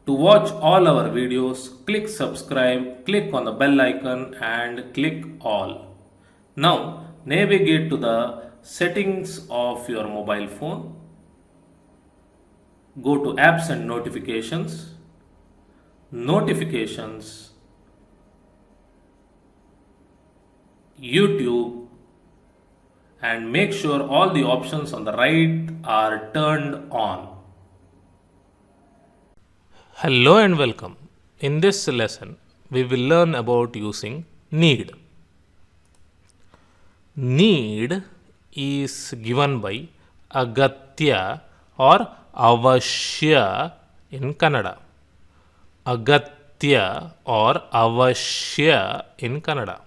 To watch all our videos, click subscribe, click on the bell icon and click all. Now navigate to the settings of your mobile phone. Go to apps and notifications. Notifications. YouTube, and make sure all the options on the right are turned on. Hello and welcome. In this lesson, we will learn about using need. Need is given by agatya or avashya in Kannada. Agatya or avashya in Kannada.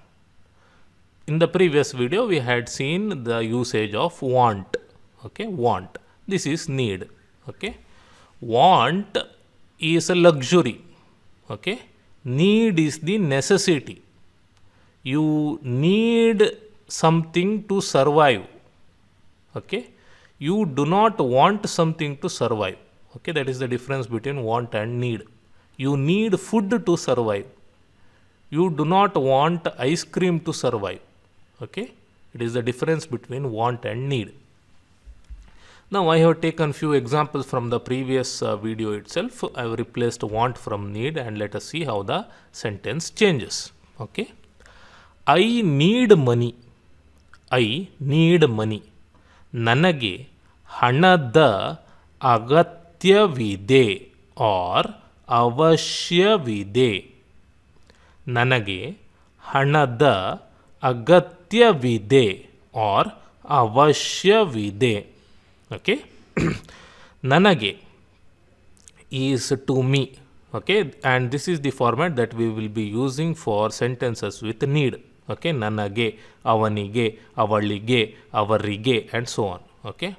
In the previous video, we had seen the usage of want. Okay, want. This is need. Okay, want is a luxury. Okay, need is the necessity. You need something to survive. Okay, you do not want something to survive. Okay, that is the difference between want and need. You need food to survive. You do not want ice cream to survive. Okay, it is the difference between want and need. Now I have taken few examples from the previous video itself. I have replaced want from need, and let us see how the sentence changes. Okay, I need money. I need money. ನನಗೆ ಹಣದ ಅಗತ್ಯವಿದೆ or ಅವಶ್ಯವಿದೆ. ನನಗೆ ಹಣದ ಅಗತ್ಯವಿದೆ or ಅವಶ್ಯವಿದೆ. Okay, ನನಗೆ is to me. Okay, and this is the format that we will be using for sentences with need. Okay, ನನಗೆ, ಅವನಿಗೆ, ಅವಳಿಗೆ, ಅವರಿಗೆ, and so on. Okay,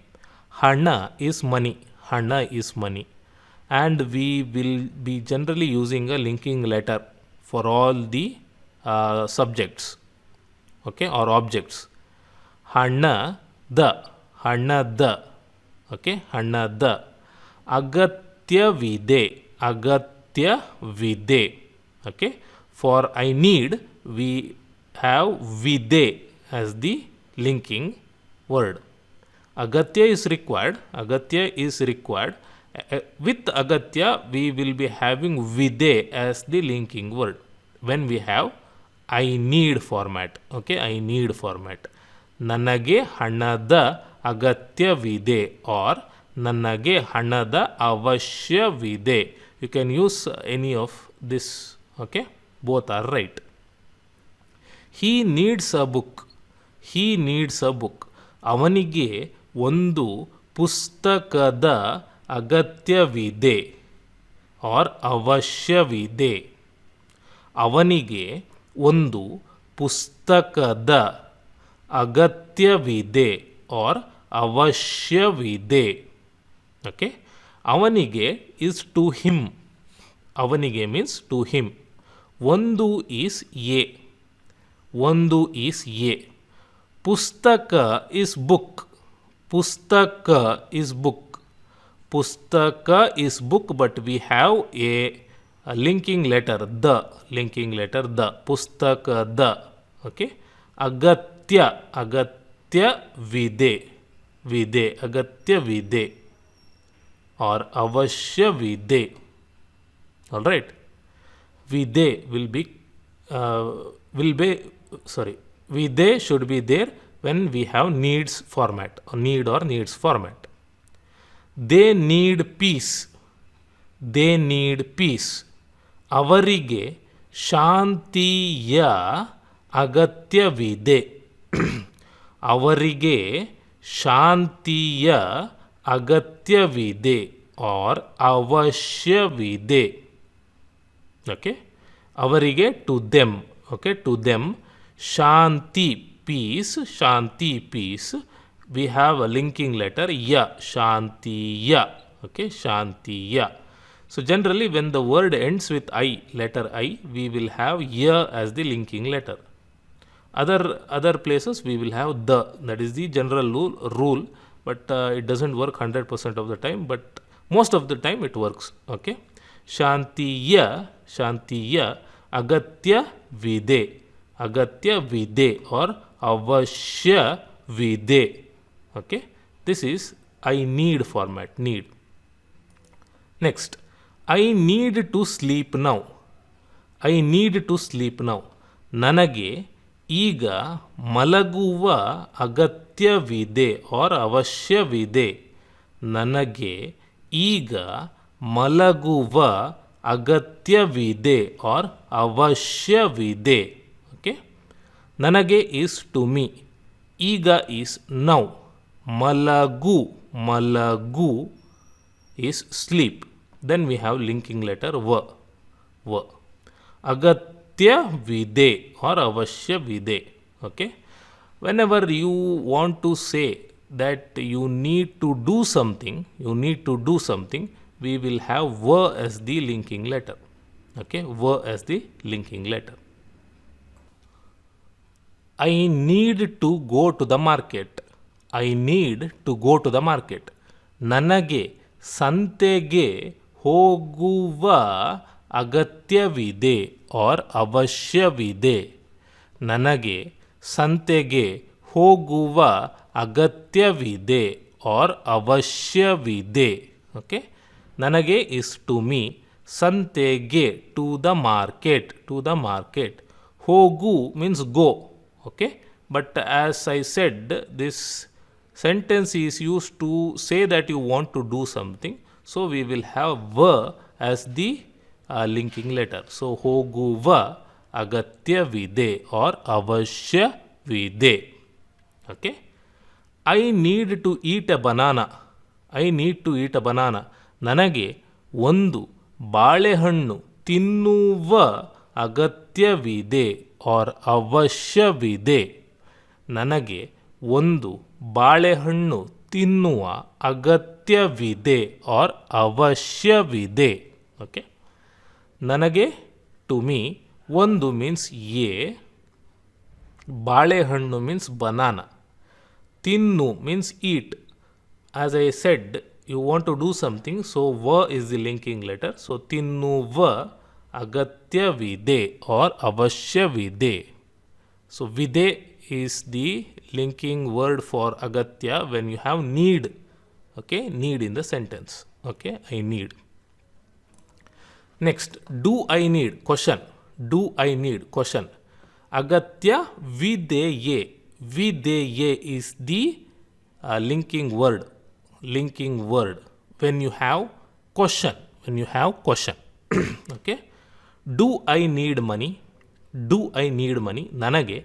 ಹಣ is money. ಹಣ is money, and we will be generally using a linking letter for all the subjects. Okay, or objects. ಹಣದ, ಹಣದ. Okay, ಹಣದ ಅಗತ್ಯವಿದೆ, ಅಗತ್ಯವಿದೆ. Okay, for I need, we have vide as the linking word. Agatya is required. Agatya is required. With agatya, we will be having vide as the linking word when we have I need format. Okay, I need format. ನನಗೆ ಹಣದ ಅಗತ್ಯವಿದೆ or ನನಗೆ ಹಣದ ಅವಶ್ಯವಿದೆ. You can use any of this. Okay, both are right. He needs a book. He needs a book. ಅವನಿಗೆ ಒಂದು ಪುಸ್ತಕದ ಅಗತ್ಯವಿದೆ or ಅವಶ್ಯವಿದೆ. ಅವನಿಗೆ ಒಂದು ಪುಸ್ತಕದ ಅಗತ್ಯವಿದೆ or ಅವಶ್ಯವಿದೆ. Okay, ಅವನಿಗೆ is to him. ಅವನಿಗೆ means to him. ಒಂದು is a. ಒಂದು is a. ಪುಸ್ತಕ is book. ಪುಸ್ತಕ is book. ಪುಸ್ತಕ is book, but we have a linking letter, the linking letter, the ಪುಸ್ತಕದ. Okay, ಅಗತ್ಯ, ಅಗತ್ಯವಿದೆ, ವಿದೆ, ಅಗತ್ಯವಿದೆ or ಅವಶ್ಯವಿದೆ. All right, vide will be vide should be there when we have needs format, or need or needs format. They need peace. They need peace. ಅವರಿಗೆ ಶಾಂತಿಯ ಅಗತ್ಯವಿದೆ. ಅವರಿಗೆ ಶಾಂತಿಯ ಅಗತ್ಯವಿದೆ or ಅವಶ್ಯವಿದೆ. Okay, ಅವರಿಗೆ to them. Okay, to them. Shanti, peace, Shanti, peace. We have a linking letter ya, Shantiya. Okay, Shantiya. So generally when the word ends with I, letter I, we will have ya as the linking letter. Other places we will have the. That is the general rule, but it doesn't work 100% of the time, but most of the time it works. Okay, ಶಾಂತಿಯ ಅಗತ್ಯವಿದೆ or ಅವಶ್ಯವಿದೆ. Okay, this is I need format, need. Next, I need to sleep now. ನನಗೆ ಈಗ ಮಲಗುವ ಅಗತ್ಯವಿದೆ or ಅವಶ್ಯವಿದೆ. ನನಗೆ ಈಗ ಮಲಗುವ ಅಗತ್ಯವಿದೆ or ಅವಶ್ಯವಿದೆ. ಓಕೆ, ನನಗೆ ಈಸ್ ಟು ಮೀ, ಈಗ ಈಸ್ ನೌ, ಮಲಗು is sleep. Then we have linking letter ವ. ಅಗತ್ಯವಿದೆ or ಅವಶ್ಯವಿದೆ. Okay, whenever you want to say that you need to do something, we will have va as the linking letter. Okay, va as the linking letter. I need to go to the market. ನನಗೆ ಸಂತೆಗೆ ಹೋಗುವ ಅಗತ್ಯವಿದೆ or ಅವಶ್ಯವಿದೆ. ನನಗೆ ಸಂತೆಗೆ ಹೋಗುವ ಅಗತ್ಯವಿದೆ or ಅವಶ್ಯವಿದೆ. ಓಕೆ, ನನಗೆ ಇಸ್ ಟು ಮೀ, ಸಂತೆಗೆ ಟು ದ ಮಾರ್ಕೆಟ್. ಹೋಗು means go. Okay, but as I shed, this sentence is used to say that you want to do something, so we will have va as the linking letter. So ಹೋಗುವ ಅಗತ್ಯವಿದೆ or ಅವಶ್ಯವಿದೆ. Okay, I need to eat a banana. ನನಗೆ ಒಂದು ಬಾಳೆಹಣ್ಣು ತಿನ್ನುವ ಅಗತ್ಯವಿದೆ or ಅವಶ್ಯವಿದೆ. ನನಗೆ ಒಂದು ಬಾಳೆಹಣ್ಣು ತಿನ್ನುವ ಅಗತ್ಯವಿದೆ or ಅವಶ್ಯವಿದೆ. ಓಕೆ, ನನಗೆ ಟು ಮೀ ಒಂದು ಮೀನ್ಸ್ ಎ, ಬಾಳೆಹಣ್ಣು ಮೀನ್ಸ್ ಬನಾನಾ, ತಿನ್ನು means eat. As I said, you want to do something, so va is the linking letter. So ತಿನ್ನುವ ಅಗತ್ಯವಿದೆ or ಅವಶ್ಯವಿದೆ. So vide is the linking word for agatya when you have need. Okay, need in the sentence. Okay, I need. Next, do I need, question. Agatya videye is the linking word when you have question. Okay, do I need money? ನನಗೆ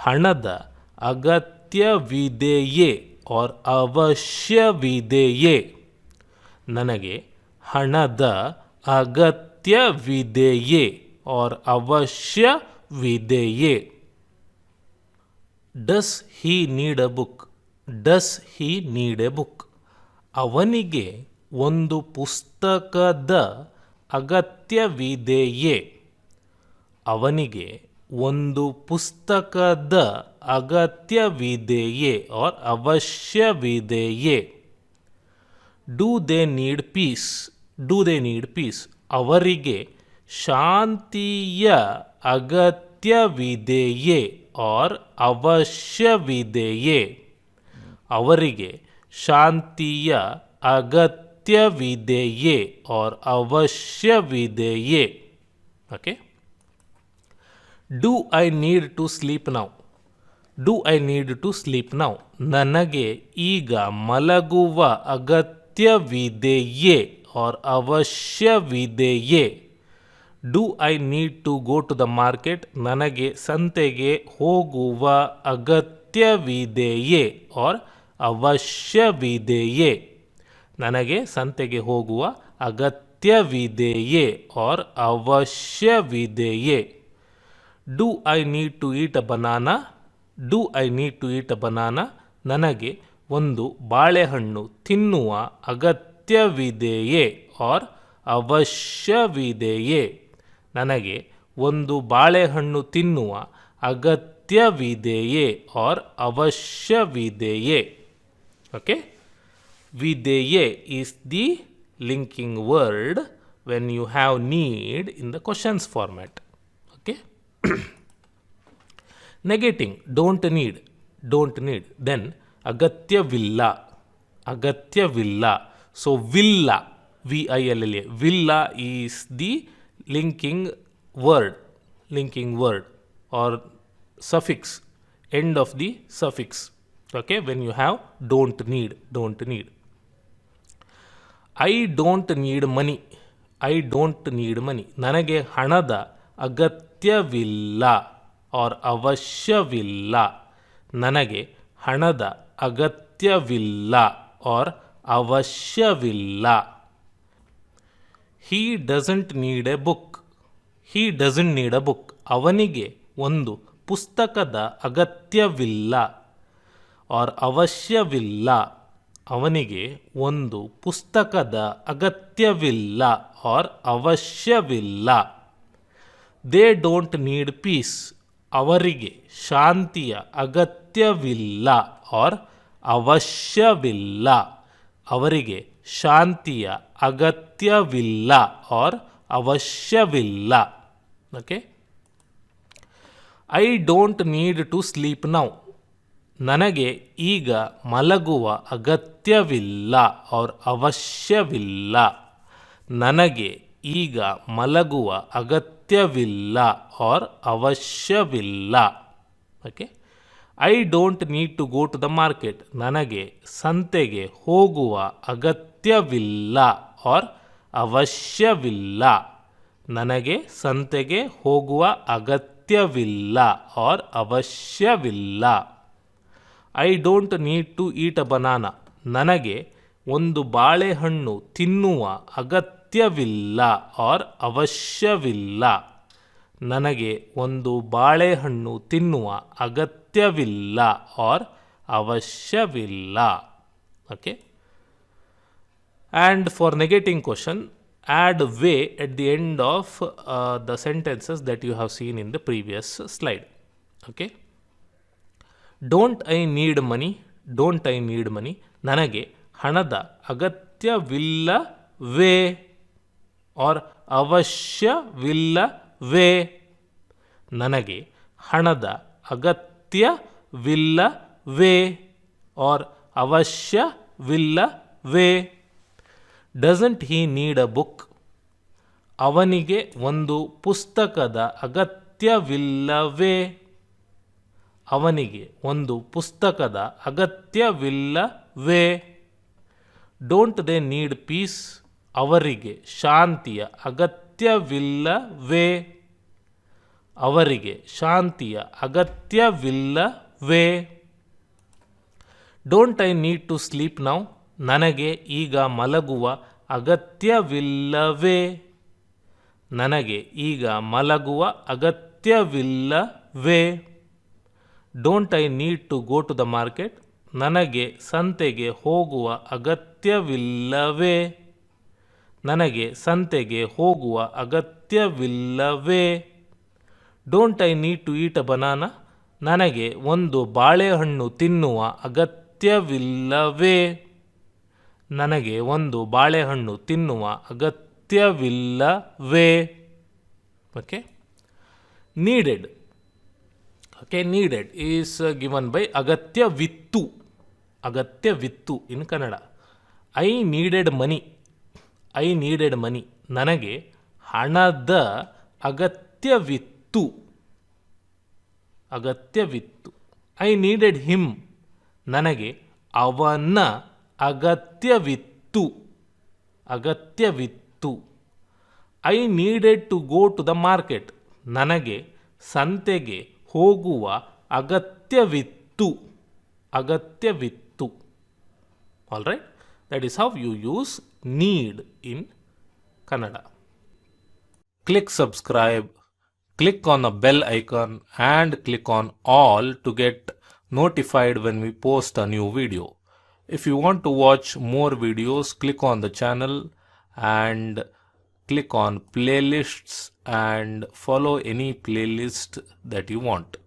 ಹಣದ ಅಗತ್ಯವಿದೆಯೇ or ಅವಶ್ಯವಿದೆಯೇ. ನನಗೆ ಹಣದ ಅಗತ್ಯವಿದೆಯೇ or ಅವಶ್ಯವಿದೆಯೇ. Does he need a book? ಅವನಿಗೆ ಒಂದು ಪುಸ್ತಕದ ಅಗತ್ಯವಿದೆಯೇ. ಅವನಿಗೆ ಒಂದು ಪುಸ್ತಕದ ಅಗತ್ಯವಿದೆಯೇ or ಅವಶ್ಯವಿದೆಯೇ. Do they need peace? ಅವರಿಗೆ ಶಾಂತಿಯ ಅಗತ್ಯವಿದೆಯೇ or ಅವಶ್ಯವಿದೆಯೇ. ಅವರಿಗೆ ಶಾಂತಿಯ ಅಗತ್ಯವಿದೆಯೇ or ಅವಶ್ಯವಿದೆಯೇ. Okay, do I need to sleep now? ನನಗೆ ಈಗ ಮಲಗುವ ಅಗತ್ಯವಿದೆಯೇ or ಅವಶ್ಯವಿದೆಯೇ. Do I need to go to the market? ನನಗೆ ಸಂತೆಗೆ ಹೋಗುವ ಅಗತ್ಯವಿದೆಯೇ or ಅವಶ್ಯವಿದೆಯೇ. ನನಗೆ ಸಂತೆಗೆ ಹೋಗುವ ಅಗತ್ಯವಿದೆಯೇ or ಅವಶ್ಯವಿದೆಯೇ. Do I need to eat a banana? ನನಗೆ ಒಂದು ಬಾಳೆಹಣ್ಣು ತಿನ್ನುವ ಅಗತ್ಯವಿದೆಯೇ or ಅವಶ್ಯವಿದೆಯೇ. ನನಗೆ ಒಂದು ಬಾಳೆಹಣ್ಣು ತಿನ್ನುವ ಅಗತ್ಯವಿದೆಯೇ or ಅವಶ್ಯವಿದೆಯೇ. Okay, videye is the linking word when you have need in the questions format. Okay. Negating don't need, then agatyavilla. So villa, villa, villa is the linking word or suffix, end of the suffix. Okay, when you have don't need. I don't need money. ನನಗೆ ಹಣದ ಅಗತ್ಯವಿಲ್ಲ or ಅವಶ್ಯವಿಲ್ಲ. ನನಗೆ ಹಣದ ಅಗತ್ಯವಿಲ್ಲ or ಅವಶ್ಯವಿಲ್ಲ. He doesn't need a book. ಅವನಿಗೆ ಒಂದು ಪುಸ್ತಕದ ಅಗತ್ಯವಿಲ್ಲ or ಅವಶ್ಯವಿಲ್ಲ. ಅವನಿಗೆ ಒಂದು ಪುಸ್ತಕದ ಅಗತ್ಯವಿಲ್ಲ or ಅವಶ್ಯವಿಲ್ಲ. They don't need peace. ಅವರಿಗೆ ಶಾಂತಿಯ ಅಗತ್ಯವಿಲ್ಲ or ಅವಶ್ಯವಿಲ್ಲ. ಅವರಿಗೆ ಶಾಂತಿಯ ಅಗತ್ಯವಿಲ್ಲ or ಅವಶ್ಯವಿಲ್ಲ. Okay. I don't need to sleep now. ನನಗೆ ಈಗ ಮಲಗುವ ಅಗತ್ಯವಿಲ್ಲ or ಅವಶ್ಯವಿಲ್ಲ. ನನಗೆ ಈಗ ಮಲಗುವ ಅಗತ್ಯವಿಲ್ಲ or ಅವಶ್ಯವಿಲ್ಲ. Okay. I don't need to go to the market. ನನಗೆ ಸಂತೆಗೆ ಹೋಗುವ ಅಗತ್ಯವಿಲ್ಲ or ಅವಶ್ಯವಿಲ್ಲ. ನನಗೆ ಸಂತೆಗೆ ಹೋಗುವ ಅಗತ್ಯವಿಲ್ಲ or ಅವಶ್ಯವಿಲ್ಲ. I don't need to eat a banana. ನನಗೆ ಒಂದು ಬಾಳೆಹಣ್ಣು ತಿನ್ನುವ ಅಗತ್ಯವಿಲ್ಲ or ಅವಶ್ಯವಿಲ್ಲ. ನನಗೆ ಒಂದು ಬಾಳೆಹಣ್ಣು ತಿನ್ನುವ ಅಗತ್ಯವಿಲ್ಲ or ಅವಶ್ಯವಿಲ್ಲ. Okay. And for negating question, add way at the end of the sentences that you have seen in the previous slide. Okay. Don't I need money. ನನಗೆ ಹಣದ ಅಗತ್ಯವಿಲ್ಲವೇ or ಅವಶ್ಯವಿಲ್ಲವೇ. ನನಗೆ ಹಣದ ಅಗತ್ಯವಿಲ್ಲವೇ or ಅವಶ್ಯವಿಲ್ಲವೇ. Doesn't he need a book. ಅವನಿಗೆ ಒಂದು ಪುಸ್ತಕದ ಅಗತ್ಯವಿಲ್ಲವೇ. ಅವನಿಗೆ ಒಂದು ಪುಸ್ತಕದ ಅಗತ್ಯವಿಲ್ಲವೇ. Don't they need peace. ಅವರಿಗೆ ಶಾಂತಿಯ ಅಗತ್ಯವಿಲ್ಲವೇ. ಅವರಿಗೆ ಶಾಂತಿಯ ಅಗತ್ಯವಿಲ್ಲವೇ. Don't I need to sleep now. ನನಗೆ ಈಗ ಮಲಗುವ ಅಗತ್ಯವಿಲ್ಲವೇ. ನನಗೆ ಈಗ ಮಲಗುವ ಅಗತ್ಯವಿಲ್ಲವೇ. Don't I need to go to the market. ನನಗೆ ಸಂತೆಗೆ ಹೋಗುವ ಅಗತ್ಯವಿಲ್ಲವೇ. ನನಗೆ ಸಂತೆಗೆ ಹೋಗುವ ಅಗತ್ಯವಿಲ್ಲವೇ. Don't I need to eat a banana. ನನಗೆ ಒಂದು ಬಾಳೆಹಣ್ಣು ತಿನ್ನುವ ಅಗತ್ಯವಿಲ್ಲವೇ. ನನಗೆ ಒಂದು ಬಾಳೆಹಣ್ಣು ತಿನ್ನುವ ಅಗತ್ಯವಿಲ್ಲವೇ. Okay. Needed. Okay, needed is given by ಅಗತ್ಯವಿತ್ತು. ಅಗತ್ಯವಿತ್ತು in Kannada. I needed money. ನನಗೆ ಹಣದ ಅಗತ್ಯವಿತ್ತು. I needed him. ನನಗೆ ಅವನ ಅಗತ್ಯವಿತ್ತು. I needed to go to the market. ನನಗೆ ಸಂತೆಗೆ ಹೋಗುವ ಅಗತ್ಯವಿತ್ತು. All right, that is how you use need in Kannada. Click subscribe, click on the bell icon and click on all to get notified when we post a new video. If you want to watch more videos, click on the channel and click on playlists and follow any playlist that you want.